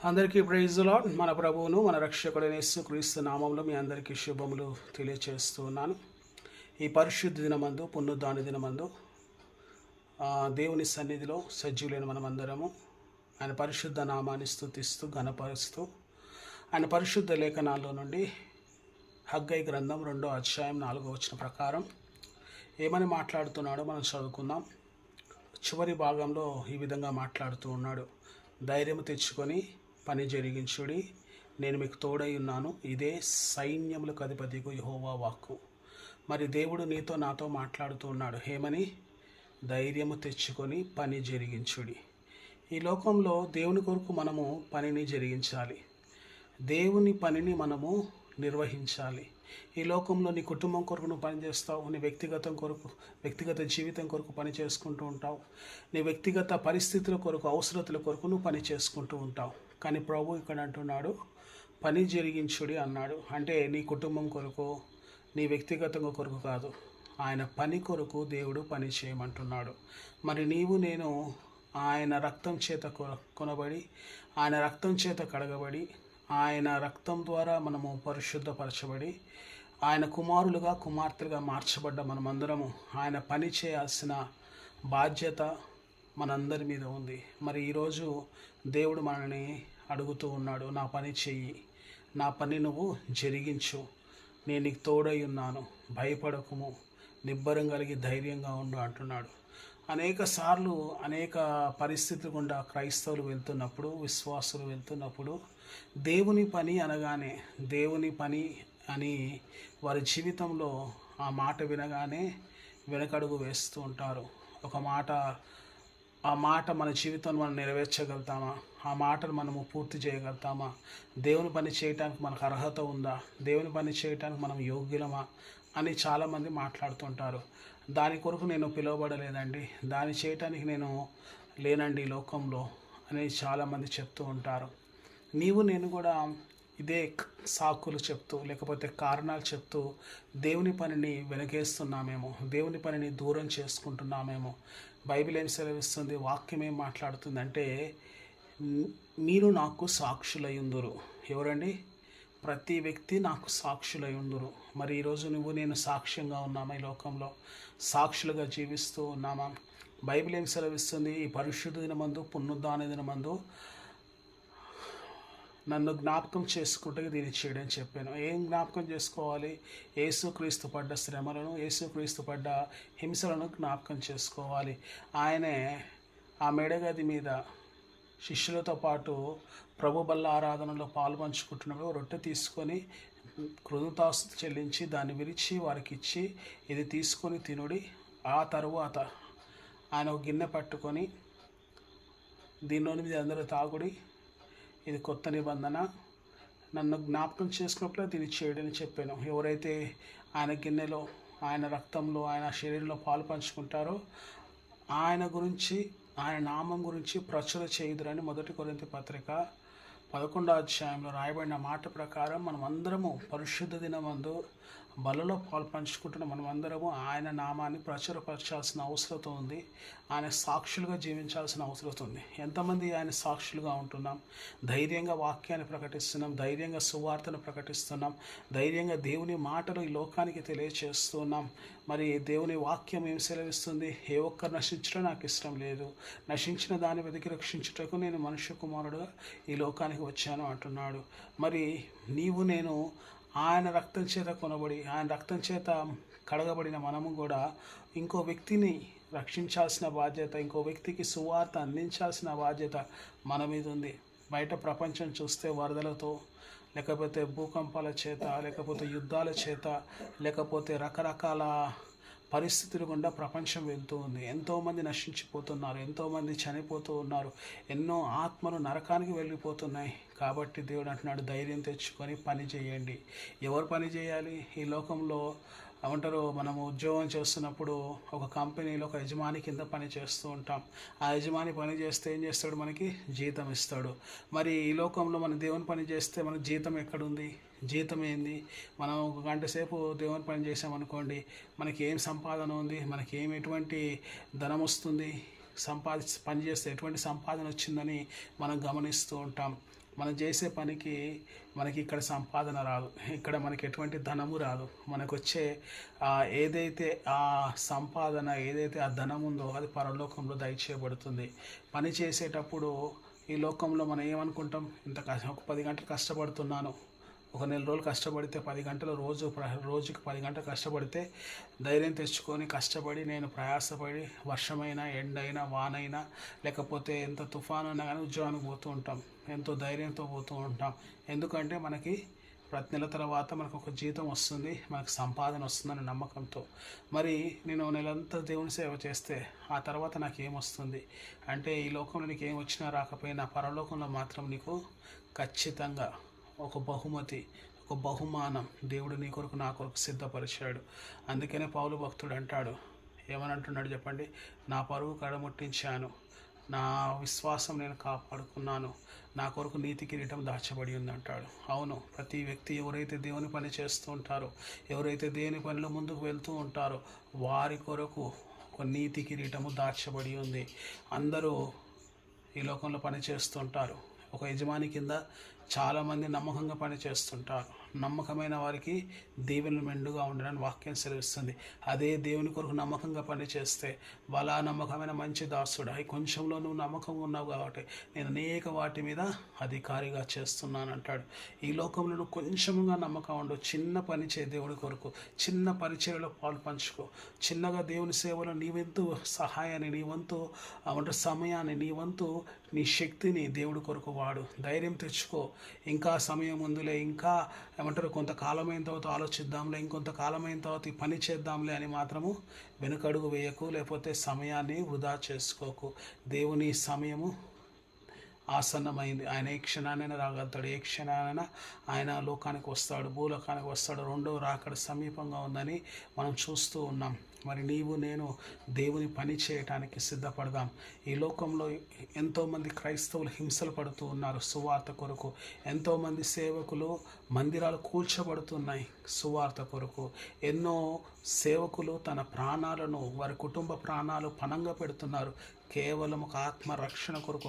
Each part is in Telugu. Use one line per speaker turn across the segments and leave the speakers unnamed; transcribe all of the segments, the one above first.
అందరికీ ప్రైజ్ ది లార్డ్. మన ప్రభువును మన రక్షకుడైన యేసుక్రీస్తు నామములో మీ అందరికీ శుభములు తెలియచేస్తూ ఉన్నాను. ఈ పరిశుద్ధ దినమందు, పునరుద్ధాన దినమందు దేవుని సన్నిధిలో సజీవులైన మనమందరము ఆయన పరిశుద్ధ నామాన్ని స్తుతిస్తూ ఘనపరుస్తూ ఆయన పరిశుద్ధ లేఖనాల్లో నుండి హగ్గై గ్రంథం 2వ అధ్యాయం 4వ వచనం ప్రకారం ఏమని మాట్లాడుతున్నాడో మనం చదువుకుందాం. చివరి భాగంలో ఈ విధంగా మాట్లాడుతూ ఉన్నాడు. ధైర్యం తెచ్చుకొని పని జరిగించుడి, నేను మీకు తోడై ఉన్నాను, ఇదే సైన్యములకు అధిపతికు యెహోవా వాక్కు. మరి దేవుడు నీతో నాతో మాట్లాడుతూ ఉన్నాడు. ఏమని? ధైర్యము తెచ్చుకొని పని జరిగించుడి. ఈ లోకంలో దేవుని కొరకు మనము పనిని జరిగించాలి, దేవుని పనిని మనము నిర్వహించాలి. ఈ లోకంలో నీ కుటుంబం కొరకు నువ్వు పని చేస్తావు, నీ వ్యక్తిగత జీవితం కొరకు పని చేసుకుంటూ ఉంటావు, నీ వ్యక్తిగత పరిస్థితుల కొరకు, అవసరతల కొరకు నువ్వు పని చేసుకుంటూ ఉంటావు. కానీ ప్రభు ఇక్కడ అంటున్నాడు, పని జరిగించుడి అన్నాడు. అంటే నీ కుటుంబం కొరకు, నీ వ్యక్తిగతంగా కొరకు కాదు, ఆయన పని కొరకు దేవుడు పని చేయమంటున్నాడు. మరి నీవు నేను ఆయన రక్తం చేత కొనబడి, ఆయన రక్తం చేత కడగబడి, ఆయన రక్తం ద్వారా మనము పరిశుద్ధపరచబడి, ఆయన కుమారులుగా కుమార్తెలుగా మార్చబడ్డ మనమందరము ఆయన పని చేయాల్సిన బాధ్యత మనందరి మీద ఉంది. మరి ఈరోజు దేవుడు మనల్ని అడుగుతూ ఉన్నాడు, నా పని చెయ్యి, నా పని నువ్వు జరిగించు, నేను నీకు తోడై ఉన్నాను, భయపడకుము, నిబ్బరం కలిగి ధైర్యంగా ఉండు అంటున్నాడు. అనేక సార్లు అనేక పరిస్థితులు గుండా క్రైస్తవులు వెళ్తున్నప్పుడు, విశ్వాసులు వెళ్తున్నప్పుడు దేవుని పని అనగానే, దేవుని పని అని వారి జీవితంలో ఆ మాట వినగానే వెనకడుగు వేస్తూ ఉంటారు. ఆ మాట మన జీవితంలో మనం నెరవేర్చగలుగుతామా? ఆ మాటను మనము పూర్తి చేయగలుగుతామా? దేవుని పని చేయటానికి మనకు అర్హత ఉందా? దేవుని పని చేయటానికి మనం యోగ్యులమా అని చాలామంది మాట్లాడుతుంటారు. దాని కొరకు నేను పిలువబడలేదండి, దాన్ని చేయటానికి నేను లేనండి ఈ లోకంలో అని చాలామంది చెప్తూ ఉంటారు. నీవు నేను కూడా ఇదే సాకులు చెప్తూ, లేకపోతే కారణాలు చెప్తూ దేవుని పనిని వెనకేస్తున్నామేమో, దేవుని పనిని దూరం చేసుకుంటున్నామేమో. బైబిల్ ఏం సెలవిస్తుంది, వాక్యం ఏం మాట్లాడుతుందంటే, మీరు నాకు సాక్షులై ఉందురు. ఎవరండి? ప్రతి వ్యక్తి నాకు సాక్షులై ఉందురు. మరి ఈరోజు నువ్వు నేను సాక్ష్యంగా ఉన్నామా? ఈ లోకంలో సాక్షులుగా జీవిస్తూ ఉన్నామా? బైబిల్ ఏం సెలవిస్తుంది? ఈ పరిశుద్ధ దినమందు, పునరుద్ధాన దినమందు నన్ను జ్ఞాపకం చేసుకుంటే దీన్ని చేయడని చెప్పాను. ఏం జ్ఞాపకం చేసుకోవాలి? యేసుక్రీస్తు పడ్డ శ్రమలను, యేసుక్రీస్తు పడ్డ హింసలను జ్ఞాపకం చేసుకోవాలి. ఆయనే ఆ మేడగది మీద శిష్యులతో పాటు ప్రభు బల్ల ఆరాధనలో పాల్పంచుకుంటున్నప్పుడు రొట్టె తీసుకొని కృతజ్ఞతాస్తుతి చెల్లించి దాన్ని విరిచి వారికి ఇచ్చి, ఇది తీసుకొని తినుడి. ఆ తరువాత ఆయన ఒక గిన్నె పట్టుకొని, దీనిలోని మీద అందరూ తాగుడి, ఇది కొత్త నిబంధన, నన్ను జ్ఞాపకం చేసుకున్నప్పుడు దీన్ని చేయడని చెప్పాను. ఎవరైతే ఆయన గిన్నెలో, ఆయన రక్తంలో, ఆయన శరీరంలో పాలు పంచుకుంటారో ఆయన గురించి, ఆయన నామం గురించి ప్రచుర చేయుదురని 1 కొరింథీ పత్రిక 11వ అధ్యాయంలో రాయబడిన మాట ప్రకారం మనం అందరము పరిశుద్ధ దినమందు బలలో పాలు పంచుకుంటున్న మనమందరము ఆయన నామాన్ని ప్రచురపరచాల్సిన అవసరం ఉంది. ఆయన సాక్షులుగా జీవించాల్సిన అవసరం ఉంది. ఎంతమంది ఆయన సాక్షులుగా ఉంటున్నాం? ధైర్యంగా వాక్యాన్ని ప్రకటిస్తున్నాం, ధైర్యంగా సువార్తను ప్రకటిస్తున్నాం, ధైర్యంగా దేవుని మాటలు ఈ లోకానికి తెలియచేస్తున్నాం. మరి దేవుని వాక్యం ఏం సెలవిస్తుంది? ఏ ఒక్కరు నశించడం నాకు ఇష్టం లేదు, నశించిన దాన్ని వెతికి రక్షించుటకు నేను మనుష్య కుమారుడుగా ఈ లోకానికి వచ్చాను అంటున్నాడు. మరి నీవు నేను ఆయన రక్తం చేత కొనబడి, ఆయన రక్తం చేత కడగబడిన మనము కూడా ఇంకో వ్యక్తిని రక్షించాల్సిన బాధ్యత, ఇంకో వ్యక్తికి సువార్త అందించాల్సిన బాధ్యత మన మీద ఉంది. బయట ప్రపంచం చూస్తే వరదలతో, లేకపోతే భూకంపాల చేత, లేకపోతే యుద్ధాల చేత, లేకపోతే రకరకాల పరిస్థితులు గుండా ప్రపంచం వెళ్తూ ఉంది. ఎంతోమంది నశించిపోతున్నారు, ఎంతోమంది చనిపోతూ ఉన్నారు, ఎన్నో ఆత్మలు నరకానికి వెళ్ళిపోతున్నాయి. కాబట్టి దేవుడు అంటున్నాడు, ధైర్యం తెచ్చుకొని పని చేయండి. ఎవరు పని చేయాలి? ఈ లోకంలో ఏమంటారు, మనము ఉద్యోగం చేస్తున్నప్పుడు ఒక కంపెనీలో ఒక యజమాని కింద పని చేస్తూ ఉంటాం. ఆ యజమాని పని చేస్తే ఏం చేస్తాడు? మనకి జీతం ఇస్తాడు. మరి ఈ లోకంలో మన దేవుని పని చేస్తే మనకు జీతం ఎక్కడుంది? జీతం ఏంది? మనం ఒక గంట సేపు దేవుని పని చేసామనుకోండి, మనకి ఏం సంపాదన ఉంది? మనకి ఎటువంటి ధనం వస్తుంది? పని చేస్తే ఎటువంటి సంపాదన వచ్చిందని మనం గమనిస్తూ ఉంటాం. మనం చేసే పనికి మనకి ఇక్కడ సంపాదన రాదు, ఇక్కడ మనకి ఎటువంటి ధనము రాదు. మనకు వచ్చే ఏదైతే ఆ సంపాదన, ఏదైతే ఆ ధనం ఉందో అది పరలోకంలో దయచేయబడుతుంది. పని చేసేటప్పుడు ఈ లోకంలో మనం ఏమనుకుంటాం, ఒక 10 గంటలు కష్టపడుతున్నాను, ఒక నెల రోజులు కష్టపడితే 10 గంటలు రోజుకి 10 గంటలు కష్టపడితే ధైర్యం తెచ్చుకొని కష్టపడి నేను ప్రయాసపడి వర్షమైనా ఎండైనా వానైనా లేకపోతే ఎంత తుఫాను అయినా కానీ ఉద్యోగానికి పోతూ ఉంటాం, ఎంతో ధైర్యంతో పోతూ ఉంటాం. ఎందుకంటే మనకి ప్రతి నెల తర్వాత మనకు ఒక జీతం వస్తుంది, మనకు సంపాదన వస్తుందనే నమ్మకంతో. మరి నేను నెలంతా దేవుని సేవ చేస్తే ఆ తర్వాత నాకు ఏమొస్తుంది అంటే, ఈ లోకంలో నీకు ఏం వచ్చినా రాకపోయినా పరలోకంలో మాత్రం నీకు ఖచ్చితంగా ఒక బహుమతి, ఒక బహుమానం దేవుడు నీ కొరకు నా కొరకు సిద్ధపరిచాడు. అందుకనే పౌలు భక్తుడు అంటాడు, ఏమని అంటున్నాడు చెప్పండి, నా పరువు కడముట్టించాను, నా విశ్వాసం నేను కాపాడుకున్నాను, నా కొరకు నీతి కిరీటం దాచబడి ఉంది అంటాడు. అవును, ప్రతి వ్యక్తి ఎవరైతే దేవుని పని చేస్తూ ఉంటారో, ఎవరైతే దేవుని పనిలో ముందుకు వెళ్తూ ఉంటారో వారి కొరకు ఒక నీతి కిరీటము దాచబడి ఉంది. అందరూ ఈ లోకంలో పని చేస్తుంటారు, ఒక యజమాని కింద చాలామంది నమ్మకంగా పని చేస్తుంటారు. నమ్మకమైన వారికి దీవెనలు మెండుగా ఉండడానికి వాక్యం సెలవిస్తుంది. అదే దేవుని కొరకు నమ్మకంగా పని చేస్తే వాళ్ళ నమ్మకమైన మంచి దాసుడు, అవి కొంచెంలో నువ్వు నమ్మకం ఉన్నావు కాబట్టి నేను అనేక వాటి మీద అధికారిగా చేస్తున్నాను అంటాడు. ఈ లోకంలో నువ్వు కొంచెంగా నమ్మకం ఉండు, చిన్న పని చేయి దేవుడి కొరకు, చిన్న పరిచర్యలో పాలు పంచుకో, చిన్నగా దేవుని సేవలో నీ వంతు సహాయాన్ని, నీ వంతు సమయాన్ని, నీ వంతు నీ శక్తిని దేవుడి కొరకు వాడు. ధైర్యం తెచ్చుకో, ఇంకా సమయం ఉందిలే, ఇంకా కొంతకాలమైన తర్వాత ఆలోచిద్దాంలే, ఇంకొంతకాలమైన తర్వాత ఈ పని చేద్దాంలే అని మాత్రము వెనుకడుగు వేయకు, లేకపోతే సమయాన్ని వృధా చేసుకోకు. దేవుని సమయము ఆసన్నమైంది. ఆయన ఏ క్షణానైనా రాగలుగుతాడు, ఏ క్షణానైనా ఆయన లోకానికి వస్తాడు, భూలోకానికి వస్తాడు. రెండో రాకడ సమీపంగా ఉందని మనం చూస్తూ ఉన్నాం. మరి నీవు నేను దేవుని పని చేయటానికి సిద్ధపడదాం. ఈ లోకంలో ఎంతోమంది క్రైస్తవులు హింసలు పడుతూ ఉన్నారు సువార్త కొరకు. ఎంతోమంది సేవకులు మందిరాలు కూల్చబడుతున్నాయి సువార్త కొరకు. ఎన్నో సేవకులు తన ప్రాణాలను, వారి కుటుంబ ప్రాణాలు పణంగా పెడుతున్నారు కేవలం ఒక ఆత్మరక్షణ కొరకు,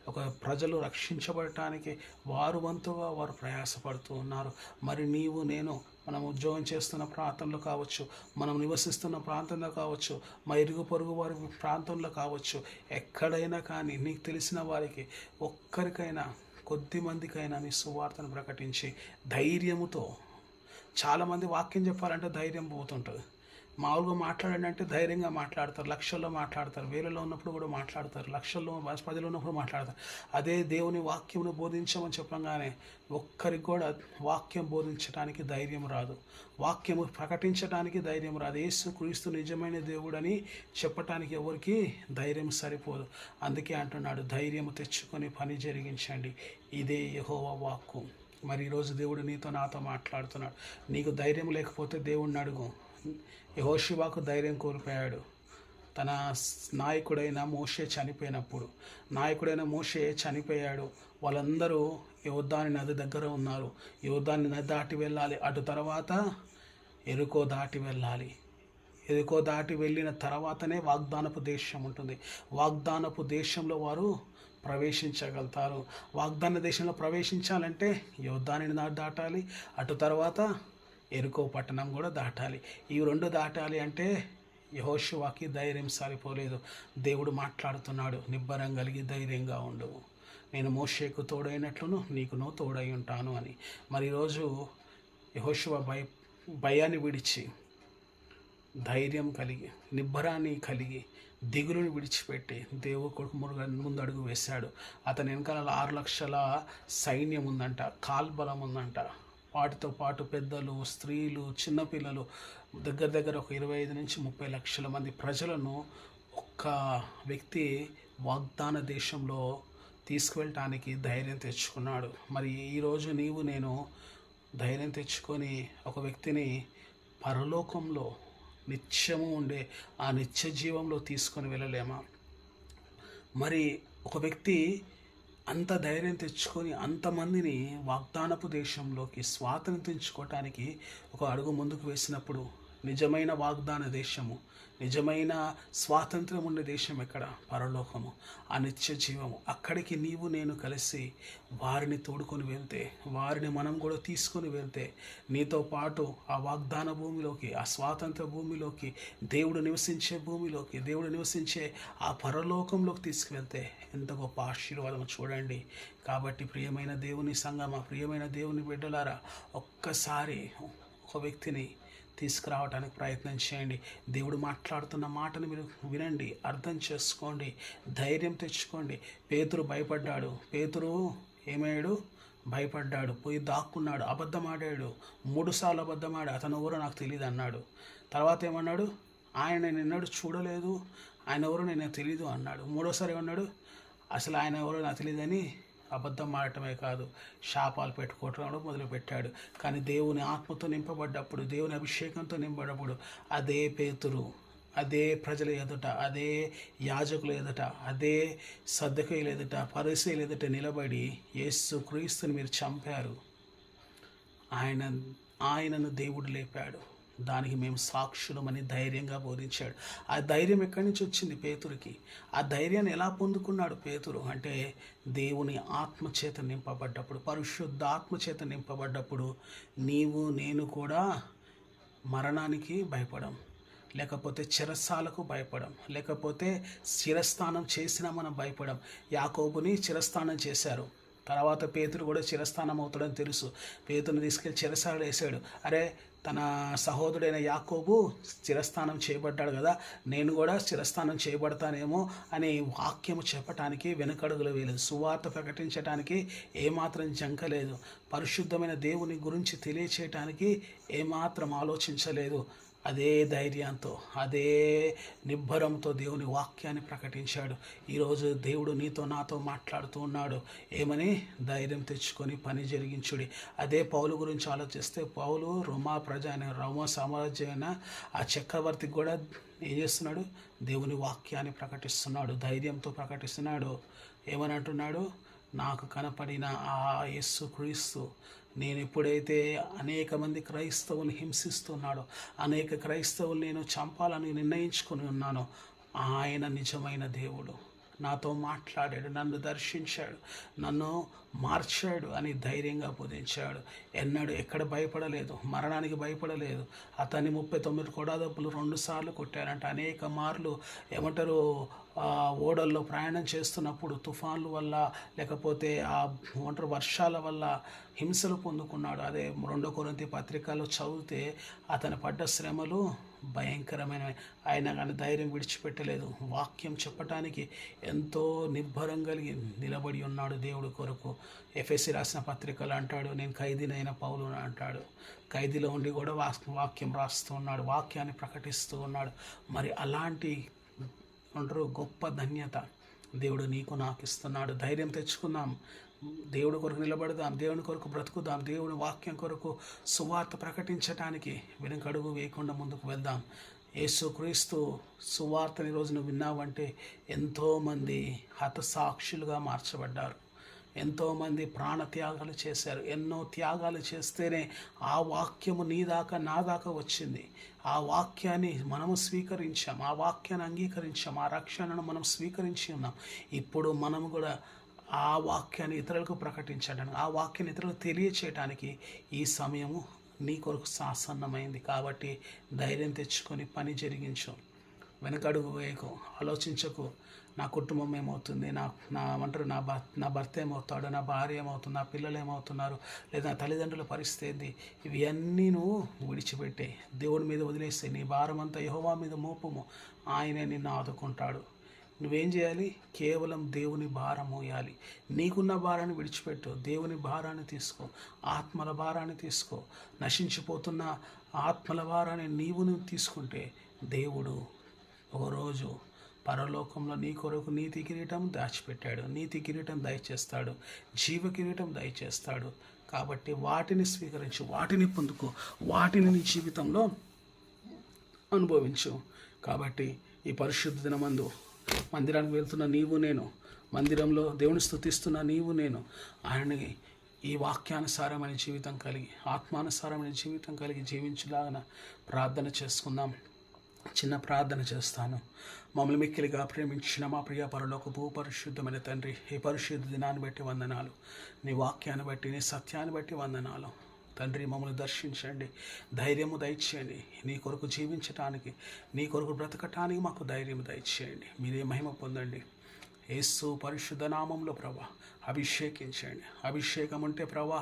ఒక ప్రజలు రక్షించబడటానికి వారు వంతుగా వారు ప్రయాసపడుతూ ఉన్నారు. మరి నీవు నేను మనం ఉద్యోగం చేస్తున్న ప్రాంతంలో కావచ్చు, మనం నివసిస్తున్న ప్రాంతంలో కావచ్చు, మా ఇరుగు పొరుగు వారి ప్రాంతంలో కావచ్చు, ఎక్కడైనా కానీ నీకు తెలిసిన వారికి ఒక్కరికైనా, కొద్ది మందికైనా నీ సువార్తను ప్రకటించి ధైర్యముతో. చాలామంది వాక్యం చెప్పాలంటే ధైర్యం పోతుంటుంది. మామూలుగా మాట్లాడండి అంటే ధైర్యంగా మాట్లాడతారు, లక్షల్లో మాట్లాడతారు, వేలలో ఉన్నప్పుడు కూడా మాట్లాడతారు, లక్షల్లో 10లో ఉన్నప్పుడు మాట్లాడతారు. అదే దేవుని వాక్యమును బోధించమని చెప్పగానే ఒక్కరికి కూడా వాక్యం బోధించడానికి ధైర్యం రాదు, వాక్యము ప్రకటించడానికి ధైర్యం రాదు. యేసు క్రీస్తు నిజమైన దేవుడని చెప్పటానికి ఎవరికి ధైర్యం సరిపోదు. అందుకే అంటున్నాడు, ధైర్యము తెచ్చుకొని పని జరిగించండి, ఇదే యెహోవా వాక్కు. మరి ఈరోజు దేవుడు నీతో నాతో మాట్లాడుతున్నాడు. నీకు ధైర్యం లేకపోతే దేవుడిని అడుగు. యెహోషువకు ధైర్యం కోల్పోయాడు. తన నాయకుడైన మోషే చనిపోయినప్పుడు, చనిపోయాడు. వాళ్ళందరూ యోర్దాను నది దగ్గర ఉన్నారు. యోర్దాను నది దాటి వెళ్ళాలి. అటు తర్వాత ఎరుకో దాటి వెళ్ళాలి. ఎరుకో దాటి వెళ్ళిన తర్వాతనే వాగ్దానపు దేశం ఉంటుంది. వాగ్దానపు దేశంలో వారు ప్రవేశించగలుగుతారు. వాగ్దాన దేశంలో ప్రవేశించాలంటే యోర్దానుని దాటాలి, అటు తర్వాత ఎరుకో పట్టణం కూడా దాటాలి. ఈ 2 దాటాలి అంటే యెహోషువకి ధైర్యం సరిపోలేదు. దేవుడు మాట్లాడుతున్నాడు, నిబ్బరం కలిగి ధైర్యంగా ఉండు, నేను మోషేకు తోడైనట్లును నీకును తోడై ఉంటాను అని. మరి ఈరోజు యెహోషువ భయాన్ని విడిచి ధైర్యం కలిగి, నిబ్బరాన్ని కలిగి, దిగులుని విడిచిపెట్టి దేవుడు కొడుకు ముందు అడుగు వేశాడు. అతని వెనకాల 6 లక్షల సైన్యం ఉందంట, కాల్బలం ఉందంట. వాటితో పాటు పెద్దలు, స్త్రీలు, చిన్నపిల్లలు, దగ్గర ఒక 25 నుంచి 30 లక్షల మంది ప్రజలను ఒక్క వ్యక్తి వాగ్దాన దేశంలో తీసుకువెళ్ళటానికి ధైర్యం తెచ్చుకున్నాడు. మరి ఈరోజు నీవు నేను ధైర్యం తెచ్చుకొని ఒక వ్యక్తిని పరలోకంలో నిత్యము ఉండే ఆ నిత్య జీవంలో తీసుకొని వెళ్ళలేమా? మరి ఒక వ్యక్తి అంత ధైర్యం తెచ్చుకొని అంతమందిని వాగ్దానపు దేశంలోకి స్వాతంత్రించుకోవటానికి ఒక అడుగు ముందుకు వేసినప్పుడు నిజమైన వాగ్దాన దేశము, నిజమైన స్వాతంత్రం ఉండే దేశం ఎక్కడ? పరలోకము, ఆ నిత్య జీవము. అక్కడికి నీవు నేను కలిసి వారిని తోడుకొని వెళ్తే, వారిని మనం కూడా తీసుకొని వెళ్తే, నీతో పాటు ఆ వాగ్దాన భూమిలోకి, ఆ స్వాతంత్ర భూమిలోకి, దేవుడు నివసించే భూమిలోకి, దేవుడు నివసించే ఆ పరలోకంలోకి తీసుకువెళ్తే ఎంత గొప్ప ఆశీర్వాదం చూడండి. కాబట్టి ప్రియమైన దేవుని సంగమా, ప్రియమైన దేవుని బిడ్డలారా, ఒక్కసారి ఒక వ్యక్తిని తీసుకురావడానికి ప్రయత్నం చేయండి. దేవుడు మాట్లాడుతున్న మాటను మీరు వినండి, అర్థం చేసుకోండి, ధైర్యం తెచ్చుకోండి. పేతురు భయపడ్డాడు. పేతురు ఏమయ్యాడు? భయపడ్డాడు, పోయి దాక్కున్నాడు, అబద్ధమాడాడు. 3 సార్లు అబద్ధమాడు. అతను ఎవరో నాకు తెలియదు అన్నాడు. తర్వాత ఏమన్నాడు? ఆయన నిన్నడు చూడలేదు, ఆయన ఎవరో నేను తెలియదు అన్నాడు. 3వసారి ఏమన్నాడు? అసలు ఆయన ఎవరో నాకు తెలియదని అబద్ధం ఆడటమే కాదు, శాపాలు పెట్టుకోవటం మొదలుపెట్టాడు. కానీ దేవుని ఆత్మతో నింపబడ్డప్పుడు, దేవుని అభిషేకంతో నింపబడ్డప్పుడు అదే పేతురు, అదే ప్రజల ఎదుట, అదే యాజకుల ఎదుట, అదే సద్దకయుల ఎదుట, పరిసయ్యుల ఎదుట నిలబడి యేసు క్రీస్తుని మీరు చంపారు, ఆయనను దేవుడు లేపాడు, దానికి మేము సాక్షులమని ధైర్యంగా బోధించాడు. ఆ ధైర్యం ఎక్కడి నుంచి వచ్చింది పేతురికి? ఆ ధైర్యాన్ని ఎలా పొందుకున్నాడు పేతురు అంటే, దేవుని ఆత్మచేత నింపబడ్డప్పుడు, పరిశుద్ధ ఆత్మచేత నింపబడ్డప్పుడు నీవు నేను కూడా మరణానికి భయపడం, లేకపోతే చెరసాలకు భయపడం, లేకపోతే చిరస్థానం చేసినా మనం భయపడం. యాకోబుని చిరస్థానం చేశారు, తర్వాత పేతురు కూడా చిరస్థానం అవుతాడని తెలుసు. పేతురుని తీసుకెళ్ళి చెరసాలలో వేసాడు. అరే, తన సహోదరుడైన యాకోబు చిరస్థానం చేయబడ్డాడు కదా, నేను కూడా చిరస్థానం చేయబడతానేమో అని వాక్యము చెప్పటానికి వెనుకడుగులు వేయలేదు. సువార్త ప్రకటించడానికి ఏమాత్రం జంకలేదు. పరిశుద్ధమైన దేవుని గురించి తెలియచేయటానికి ఏమాత్రం ఆలోచించలేదు. అదే ధైర్యంతో, అదే నిబ్బరంతో దేవుని వాక్యాన్ని ప్రకటించాడు. ఈరోజు దేవుడు నీతో నాతో మాట్లాడుతూ ఉన్నాడు. ఏమని? ధైర్యం తెచ్చుకొని పని జరిగించుడి. అదే పౌలు గురించి ఆలోచిస్తే, పౌలు రోమా సామ్రాజ్యమైన ఆ చక్రవర్తికి కూడా ఏం చేస్తున్నాడు? దేవుని వాక్యాన్ని ప్రకటిస్తున్నాడు, ధైర్యంతో ప్రకటిస్తున్నాడు. ఏమని అంటున్నాడు? నాకు కనపడిన ఆ యేసు క్రీస్తు, నేను ఎప్పుడైతే అనేక మంది క్రైస్తవుని హింసిస్తున్నాడో, అనేక క్రైస్తవులు నేను చంపాలని నిర్ణయించుకొని ఉన్నానో, ఆయన నిజమైన దేవుడు, నాతో మాట్లాడాడు, నన్ను దర్శించాడు, నన్ను మార్చాడు అని ధైర్యంగా బోధించాడు. ఎక్కడ భయపడలేదు, మరణానికి భయపడలేదు. అతన్ని 39 కొడాదప్పులు 2 సార్లు కొట్టారంట. అనేక మార్లు ఏమంటారు, ఓడల్లో ప్రయాణం చేస్తున్నప్పుడు తుఫాన్ల వల్ల, లేకపోతే వర్షాల వల్ల హింసలు పొందుకున్నాడు. అదే 2 కొరింథీ పత్రికలో చదివితే అతను పడ్డ శ్రమలు భయంకరమైనవి. ఆయన కానీ ధైర్యం విడిచిపెట్టలేదు. వాక్యం చెప్పటానికి ఎంతో నిబ్బరం కలిగి నిలబడి ఉన్నాడు దేవుడి కొరకు. ఎఫెసీ రాసిన పత్రికలు అంటాడు, నేను ఖైదీనైన పౌలును అంటాడు. ఖైదీలో ఉండి కూడా వాక్యం రాస్తూ ఉన్నాడు, వాక్యాన్ని ప్రకటిస్తూ ఉన్నాడు. మరి అలాంటి గొప్ప ధన్యత దేవుడు నీకు నాకు ఇస్తున్నాడు. ధైర్యం తెచ్చుకుందాం, దేవుడి కొరకు నిలబడదాం, దేవుని కొరకు బ్రతుకుదాం, దేవుని వాక్యం కొరకు సువార్త ప్రకటించటానికి వెనుకడుగు వేయకుండా ముందుకు వెళ్దాం. యేసుక్రీస్తు సువార్తని రోజున విన్నావంటే ఎంతోమంది హతసాక్షులుగా మార్చబడ్డారు, ఎంతోమంది ప్రాణత్యాగాలు చేశారు. ఎన్నో త్యాగాలు చేస్తేనే ఆ వాక్యము నీ దాకా నా దాకా వచ్చింది. ఆ వాక్యాన్ని మనము స్వీకరించాం, ఆ వాక్యాన్ని అంగీకరించాం, ఆ రక్షణను మనం స్వీకరించి ఉన్నాం. ఇప్పుడు మనము కూడా ఆ వాక్యాన్ని ఇతరులకు ప్రకటించడానికి, ఆ వాక్యాన్ని ఇతరులకు తెలియచేయడానికి ఈ సమయము నీ కొరకు ఆసన్నమైంది. కాబట్టి ధైర్యం తెచ్చుకొని పని జరిగించు, వెనకడుగు వేయకు, ఆలోచించకు. నా కుటుంబం ఏమవుతుంది, నా భర్త ఏమవుతాడు, నా భార్య ఏమవుతుంది, నా పిల్లలు ఏమవుతున్నారు, లేదా నా తల్లిదండ్రుల పరిస్థితి ఏంది, ఇవి అన్నీ నువ్వు విడిచిపెట్టే దేవుడి మీద వదిలేస్తే, నీ భారం అంతా యెహోవా మీద మోపము, ఆయనే నిన్ను ఆదుకుంటాడు. నువ్వేం చేయాలి? కేవలం దేవుని భారం మోయాలి. నీకున్న భారాన్ని విడిచిపెట్టు, దేవుని భారాన్ని తీసుకో, ఆత్మల భారాన్ని తీసుకో. నశించిపోతున్న ఆత్మల భారాన్ని నీవు తీసుకుంటే దేవుడు ఒక రోజు పరలోకంలో నీ కొరకు నీతి కిరీటం దాచిపెట్టాడు, నీతి కిరీటం దయచేస్తాడు, జీవ కిరీటం దయచేస్తాడు. కాబట్టి వాటిని స్వీకరించు, వాటిని పొందుకో, వాటిని నీ జీవితంలో అనుభవించు. కాబట్టి ఈ పరిశుద్ధ దినమందు మందిరానికి వెళ్తున్న నీవు నేను, మందిరంలో దేవుని స్తుతిస్తున్న నీవు నేను, ఆయనని ఈ వాక్యానుసారమైన జీవితం కలిగి, ఆత్మానుసారమైన జీవితం కలిగి జీవించలాగన ప్రార్థన చేసుకుందాం. చిన్న ప్రార్థన చేస్తాను. మమ్మల్ని మిక్కిలిగా ప్రేమించిన మా ప్రియ పరలోకపు పరిశుద్ధమైన తండ్రి, ఈ పరిశుద్ధ దినాన్ని బట్టి వందనాలు, నీ వాక్యాన్ని బట్టి, నీ సత్యాన్ని బట్టి వందనాలు. తండ్రి, మమ్మల్ని దర్శించండి, ధైర్యము దయచేయండి. నీ కొరకు జీవించటానికి, నీ కొరకు బ్రతకటానికి మాకు ధైర్యం దయచేయండి. మీరే మహిమ పొందండి. యేసు పరిశుద్ధ నామంలో ప్రభా అభిషేకించండి. అభిషేకం అంటే ప్రభా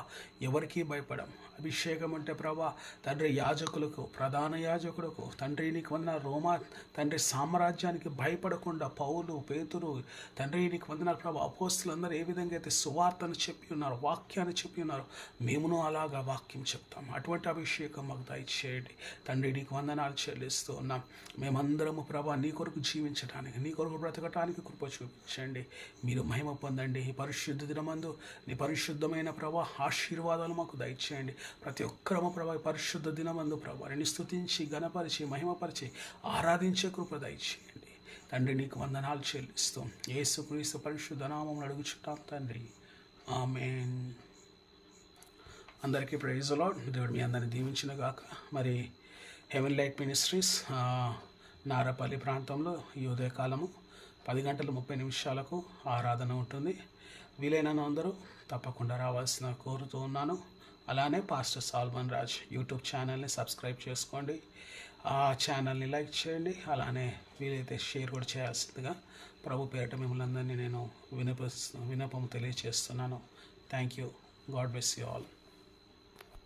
ఎవరికీ భయపడం. అభిషేకం అంటే ప్రభా తండ్రి యాజకులకు, ప్రధాన యాజకులకు, తండ్రి నీకు వందన రోమా తండ్రి సామ్రాజ్యానికి భయపడకుండా పౌలు, పేతురు, తండ్రి నీకు వందన ప్రభా అపోస్తులందరూ ఏ విధంగా అయితే సువార్తను చెప్పి ఉన్నారు, వాక్యాన్ని చెప్పి ఉన్నారు, మేమును అలాగా వాక్యం చెప్తాం. అటువంటి అభిషేకం మాకు దయచేయండి తండ్రి. నీకు వందనాలు చెల్లిస్తూ ఉన్నాం. మేమందరము ప్రభా నీ కొరకు జీవించడానికి, నీ కొరకు బ్రతకటానికి కృప చూపించండి. మీరు మహిమ పొందండి. ఈ పరిశుద్ధ దినమందు నీ పరిశుద్ధమైన ప్రభా ఆశీర్వాదాలు మాకు దయచేయండి. ప్రతి ఒక్కరము ప్రభా పరిశుద్ధ దినమందు ప్రభా నిన్ను స్తుతించి, ఘనపరిచి, మహిమపరిచి ఆరాధించే కృప దయచేయండి తండ్రి. నీకు వందనాలు చెల్లిస్తూ యేసుక్రీస్తు పరిశుద్ధ నామములో అడుగుచున్నాం తండ్రి, ఆమేన్. అందరికీ ప్రైజ్ లార్డ్. దేవుడు మీ అందరిని దీవించిన గాక. మరి హెవెన్ లైట్ మినిస్ట్రీస్ నారపల్లి ప్రాంతంలో ఈ ఉదయకాలము 10:30 ఆరాధన ఉంటుంది. వీలైన అందరూ తప్పకుండా రావాల్సిన కోరుతూ ఉన్నాను. అలానే పాస్టర్ సాల్మన్ రాజ్ యూట్యూబ్ ఛానల్ని సబ్స్క్రైబ్ చేసుకోండి, ఆ ఛానల్ని లైక్ చేయండి. అలానే వీలైతే షేర్ కూడా చేయాల్సిందిగా ప్రభు పేరిట మిమ్మల్ని అందరినీ నేను వినపము తెలియజేస్తున్నాను. Thank you. God bless you all.